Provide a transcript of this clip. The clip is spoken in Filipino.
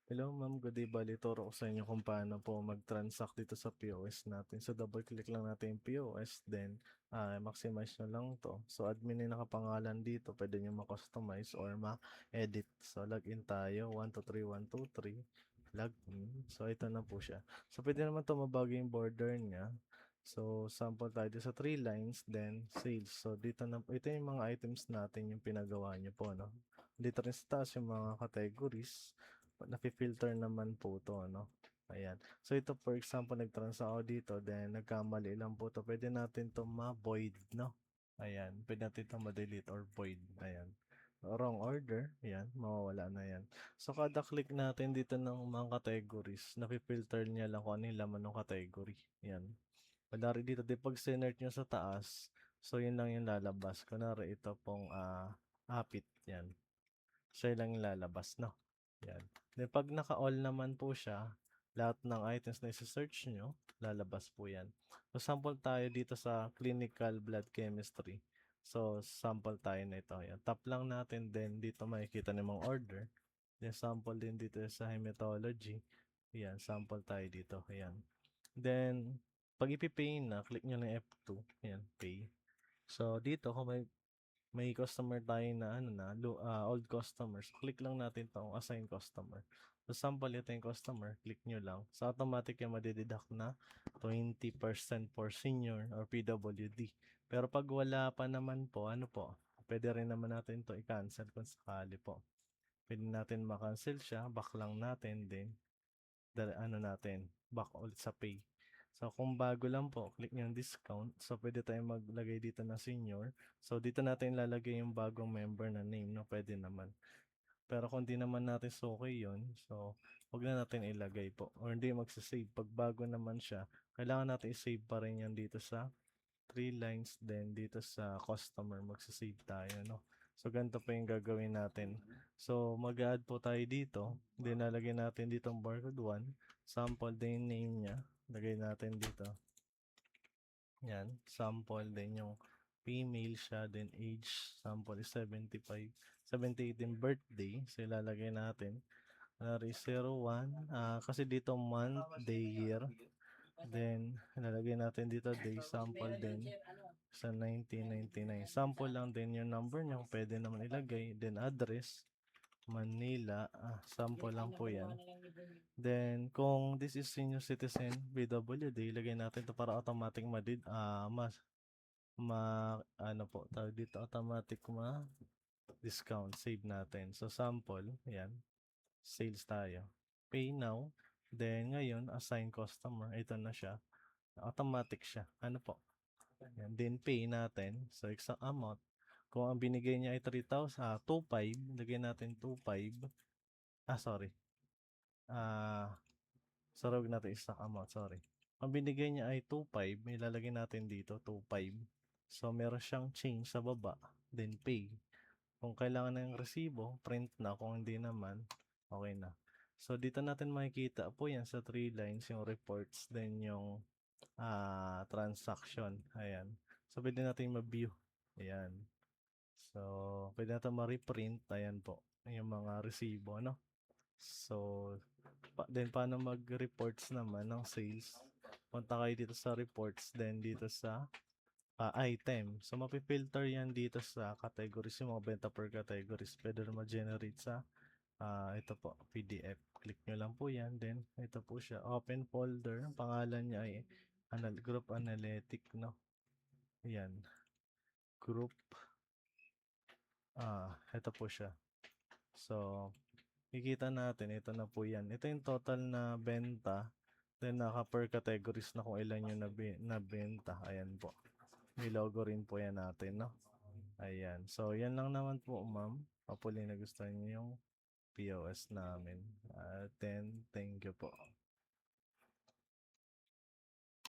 Hello ma'am, good day. Bali, turo ko sa inyo kung paano po mag-transact dito sa POS natin. So, double click lang natin yung POS, then maximize nyo lang to. So, admin yung nakapangalan dito, pwede nyo ma-customize or ma-edit. So, login tayo, 123123, login. So, ito na po siya. So, pwede naman to mabago yung border niya. So, sample tayo dito sa 3 lines, then sales. So, dito na, ito yung mga items natin yung pinagawa nyo po, no? Dito rin sa taas yung mga categories. Nafi-filter naman po 'to ano, ayan. So ito for example nag-transact ako dito then nagkamali lang po 'to, pwede natin 'to ma-void 'no, ayan. Pwede natin 'to ma-delete or void, ayan. Wrong order, ayan, mawawala na 'yan. So kada click natin dito ng mga categories, nafi-filter niya lang kung ano yung laman ng category, ayan. Kunwari dito 'di 'pag sinert niyo sa taas, so yun lang yung lalabas. Kunwari ito pong, apit, 'yan. Siya lang yung lalabas 'no, 'yan. Then 'pag naka-all naman po siya, lahat ng items na ise-search nyo, lalabas po 'yan. So, sample tayo dito sa clinical blood chemistry. So, sample tayo na ito, ayan. Tap lang natin, then dito makikita niyo yung mga order. Then sample din dito sa hematology, ayan, sample tayo dito, ayan. Then 'pag ipe-pay na, click niyo lang F2, ayan, pay. So, dito kung may customer tayo na ano na, old customers, click lang natin 'tong assign customer. So, sample ito yung customer, click nyo lang. So, automatic yung made-deduct na 20% for senior or PWD. Pero pag wala pa naman po, ano po, pwede rin naman natin 'to i-cancel kung sakali po. Pwede natin ma-cancel siya, back lang natin din ano natin, back ulit sa pay. So, kung bago lang po, click nyo yung discount. So, pwede tayong maglagay dito na senior. So, dito natin lalagay yung bagong member na name, no? Pwede naman. Pero kung di naman natin okay yun, so, wag na natin ilagay po. Or hindi magsasave. Pag bago naman siya, kailangan natin i-save pa rin yan dito sa 3 lines. Then, dito sa customer, magsasave tayo, no? So, ganito po yung gagawin natin. So, mag-add po tayo dito. Then, lalagay natin dito ang barcode 1. Sample din yung name niya. Lagay natin dito. Yan. Sample din yung female siya. Then, age. Sample is 75. 78 yung birthday. So, ilalagay natin. Kunwari 01. Kasi dito month, day, year. Then, ilalagay natin dito day. Sample din sa 1999. Sample lang din yung number niyo. Pwede naman ilagay. Then, address. Manila, sample lang po yan. Then, kung this is senior citizen, BWD, ilagay natin to para automatic ano po, tawag dito, automatic discount, save natin. So, sample, yan, sales tayo. Pay now, then ngayon, assign customer, ito na siya, automatic siya. Ano po? Yan, then pay natin, so exact amount. Kung ang binigay niya ay 25, lagyan natin 25. Sorry. Sorry, wag natin stock amount, sorry. Ang binigay niya ay 25, may lalagay natin dito 25. So meron siyang change sa baba, then pay. Kung kailangan na yung resibo, print na. Kung hindi naman, okay na. So dito natin makikita po yan sa 3 lines, yung reports, then yung transaction. Ayan. So pwede natin ma-view. Ayan. So pwede natin ma-reprint. Ayan po. Yung mga resibo, no? So, then paano mag-reports naman ng sales? Punta kayo dito sa reports, then dito sa item. So, mapifilter yan dito sa categories, yung mga benta per categories. Pwede na ma-generate sa ito po, PDF. Click nyo lang po yan. Then, ito po siya. Open folder. Ang pangalan niya ay Group Analytic, no? Yan. Group. Ito po siya. So, kikita natin, ito na po yan. Ito yung total na benta. Then, naka-per categories na kung ilan yung nabenta. Ayan po. May logo rin po yan natin, no? Ayan. So, yan lang naman po, ma'am. Hopefully, nagustuhan niyo yung POS namin. Then, thank you po.